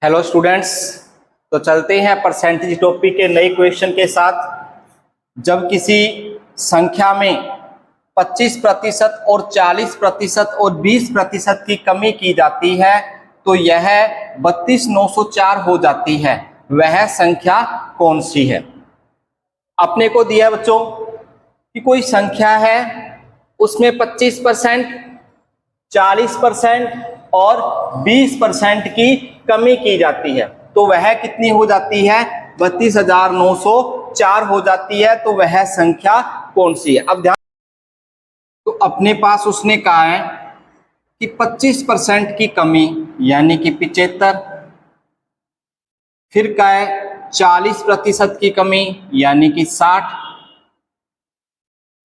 Hello students, तो चलते हैं परसेंटेज टॉपिक के नए क्वेश्चन के साथ। जब किसी संख्या में 25% और 40% और 20% की कमी की जाती है तो यह 32,904 हो जाती है। वह संख्या कौन सी है? अपने को दिया बच्चों कि कोई संख्या है, उसमें 25%, 40% और 20% की कमी की जाती है तो वह कितनी हो जाती है? 32,904 हो जाती है। तो वह संख्या कौन सी है? अब ध्यान, तो अपने पास उसने कहा है कि 25% की कमी यानी कि 75, फिर कहा है 40% की कमी यानी कि 60,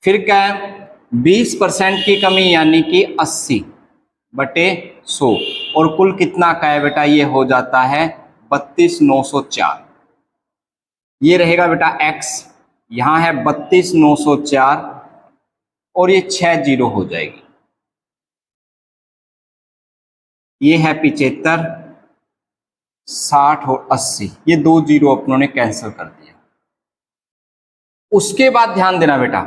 फिर कहा है 20% की कमी यानी कि 80/100 और कुल कितना का है बेटा? ये हो जाता है 32,904। ये रहेगा बेटा x, यहां है 32,904 और ये 6 जीरो हो जाएगी। ये है 75, 60 और 80, ये 2 जीरो अपनों ने कैंसिल कर दिया। उसके बाद ध्यान देना बेटा,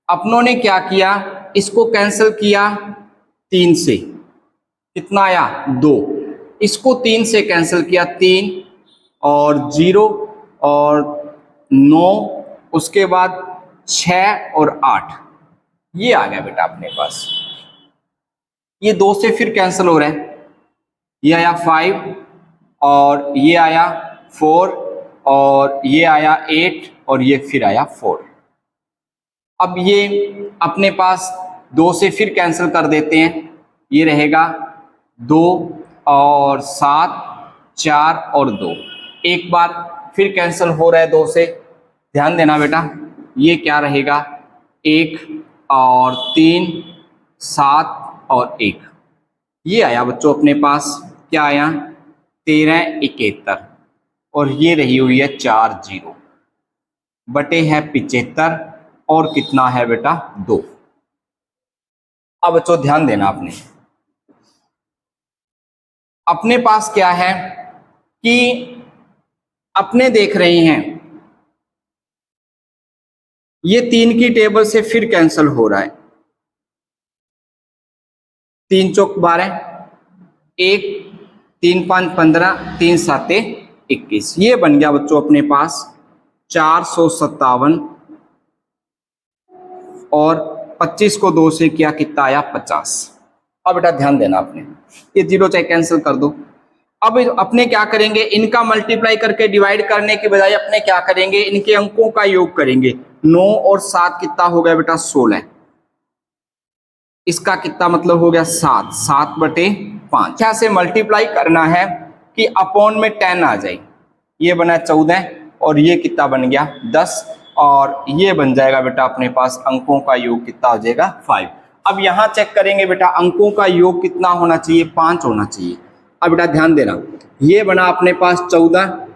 अपनों ने क्या किया? इसको कैंसिल किया 3 से, कितना आया? 2। इसको 3 से कैंसिल किया, 3 और 0 और 9, उसके बाद 6 और 8, ये आ गया बेटा अपने पास। ये 2 से फिर कैंसिल हो रहा है, ये आया 5 और ये आया 4 और ये आया 8 और ये फिर आया 4। अब ये अपने पास 2 से फिर कैंसिल कर देते हैं, ये रहेगा 2 और 7, 4 और 2। एक बार फिर कैंसिल हो रहा है 2 से, ध्यान देना बेटा, ये क्या रहेगा? 1 और 3, 7 और 1। ये आया बच्चों अपने पास, क्या आया? 13, 71 और ये रही हुई है 4 जीरो बटे है 75 और कितना है बेटा? 2। अब बच्चों ध्यान देना, अपने पास क्या है कि अपने देख रहे हैं ये 3 की टेबल से फिर कैंसिल हो रहा है। 3 चौक 12, 1, 3 5 15, 3 7 21, ये बन गया बच्चों अपने पास 457 और 25 को 2 से किया, कितना आया? 50। अब बेटा ध्यान देना, ये जीरो चाहे कैंसिल कर दो। अब अपने क्या करेंगे? इनका मल्टीप्लाई करके डिवाइड करने के बजाय अपने क्या करेंगे? इनके अंकों का योग करेंगे। 9 और 7 कितना हो गया बेटा? 16। इसका कितना मतलब हो गया? 7, 7/5। क्या से मल्टीप्लाई करना है कि अपॉन में 10 आ जाए, ये बना 14 और ये कितना बन गया? 10 और ये बन जाएगा बेटा अपने पास अंकों का योग कितना हो जाएगा? 5। अब यहां चेक करेंगे बेटा, अंकों का योग कितना होना चाहिए? 5 होना चाहिए। अब बेटा ध्यान देना, ये बना अपने पास 14,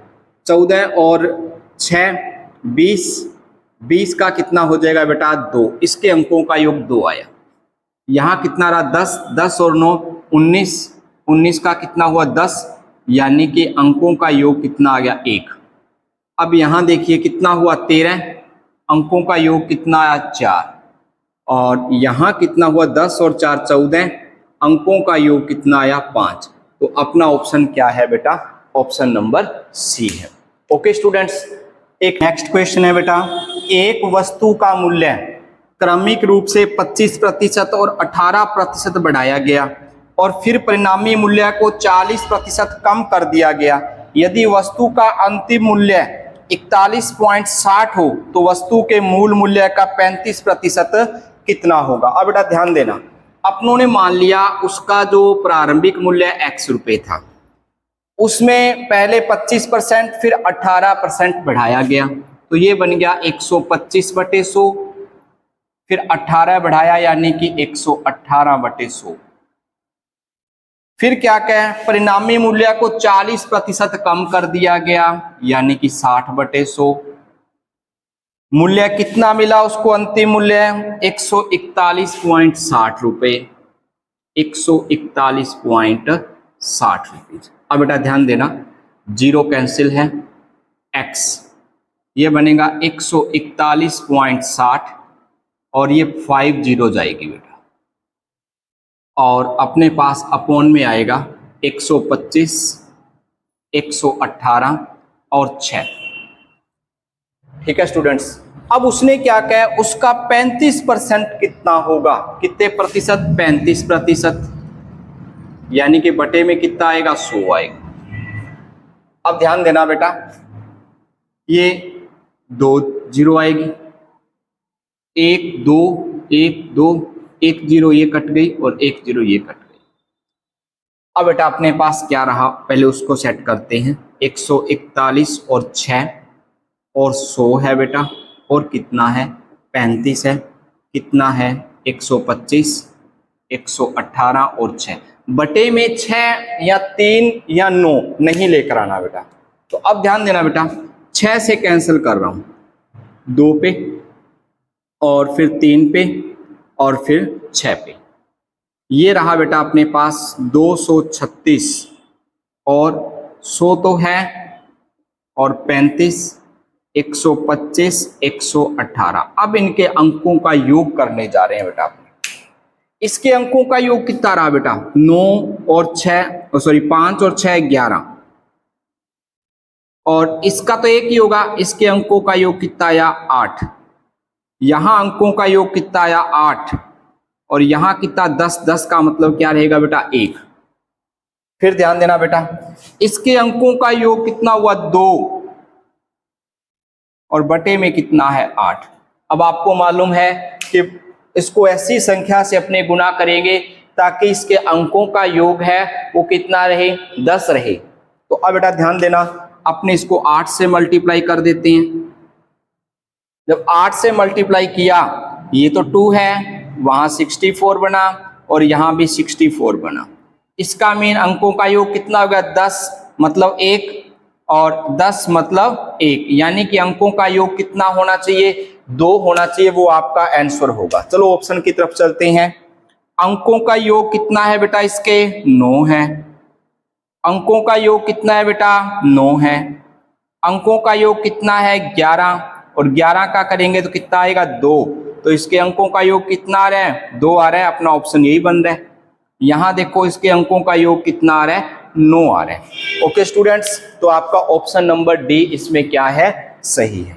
14 और 6 20, 20 का कितना हो जाएगा बेटा? 2। इसके अंकों का योग 2 आया। यहाँ कितना रहा? 10, 10 और 9 19, 19 का कितना हुआ? 10, यानी कि अंकों का योग कितना आ गया? 1। अब यहाँ देखिए कितना हुआ? 13, अंकों का योग कितना आया? 4 और यहाँ कितना हुआ? 10 और 4 14, अंकों का योग कितना आया? 5। तो अपना ऑप्शन क्या है बेटा? ऑप्शन नंबर सी है। ओके स्टूडेंट्स, एक नेक्स्ट क्वेश्चन है बेटा, एक वस्तु का मूल्य क्रमिक रूप से 25% और 18% बढ़ाया गया और फिर परिणामी मूल्य को 40% कम कर दिया गया। यदि वस्तु का अंतिम मूल्य 41.60 हो तो वस्तु के मूल मूल्य का 35% कितना होगा? अब बेटा ध्यान देना, अपनों ने मान लिया उसका जो प्रारंभिक मूल्य x रुपए था, उसमें पहले 25% फिर 18% बढ़ाया गया, तो ये बन गया 125/100, फिर 18 बढ़ाया यानी कि 118/100। फिर क्या कहें? परिणामी मूल्य को 40% कम कर दिया गया यानी कि 60/100। मूल्य कितना मिला उसको? अंतिम मूल्य 141.60 रुपए, 141.60 रुपए। अब बेटा ध्यान देना, 0 कैंसिल है, x ये बनेगा 141.60 और ये 5 जीरो जाएगी बेटा, और अपने पास अपॉन में आएगा 125, 118 और 6। ठीक है स्टूडेंट्स। अब उसने क्या कहा, उसका 35% कितना होगा, कितने प्रतिशत, 35%, यानी कि बटे में कितना आएगा, 100 आएगा। अब ध्यान देना बेटा, ये 2 जीरो आएगी, 1 2 1 2 1 जीरो ये कट गई और 1 जीरो ये कट गई। अब बेटा अपने पास क्या रहा, पहले उसको सेट करते हैं। 141 और 6 और 100 है बेटा, और कितना है, 35 है, कितना है, 125, 118 और 6 बटे में 6 या 3 या 9 नहीं लेकर आना बेटा। तो अब ध्यान देना बेटा, 6 से कैंसिल कर रहा हूं, 2 पे और फिर 3 पे और फिर 6 पे, ये रहा बेटा अपने पास 236 और 100 तो है और 35, 125, 118। अब इनके अंकों का योग करने जा रहे हैं बेटा। इसके अंकों का योग कितना रहा बेटा, 9 और 6 सॉरी 5 और 6 11, और इसका तो एक ही होगा, इसके अंकों का योग कितना आया, 8। यहां अंकों का योग कितना आया, 8, और यहां कितना, 10, 10 का मतलब क्या रहेगा बेटा, 1। फिर ध्यान देना बेटा, इसके अंकों का योग कितना हुआ, 2, और बटे में कितना है, 8। अब आपको मालूम है कि इसको ऐसी संख्या से अपने गुना करेंगे ताकि इसके अंकों का योग है वो कितना रहे, 10 रहे। तो अब बेटा ध्यान देना, अपने इसको 8 से मल्टीप्लाई कर देते हैं। जब 8 से मल्टीप्लाई किया, ये तो 2 है, वहां 64 बना और यहां भी 64 बना। इसका मेन अंकों का योग कितना होगा, 10 मतलब 1 और 10 मतलब 1, यानी कि अंकों का योग कितना होना चाहिए, 2 होना चाहिए, वो आपका आंसर होगा। चलो ऑप्शन की तरफ चलते हैं। अंकों का योग कितना है बेटा, इसके 9 है। अंकों का योग कितना है बेटा, 9 है। अंकों का योग कितना है, 11, और 11 का करेंगे तो कितना आएगा, 2। तो इसके अंकों का योग कितना आ रहा है, 2 आ रहा है। अपना ऑप्शन यही बन रहा है। यहां देखो इसके अंकों का योग कितना आ रहा है, 9 आ रहा है। ओके स्टूडेंट्स, तो आपका ऑप्शन नंबर डी इसमें क्या है, सही है।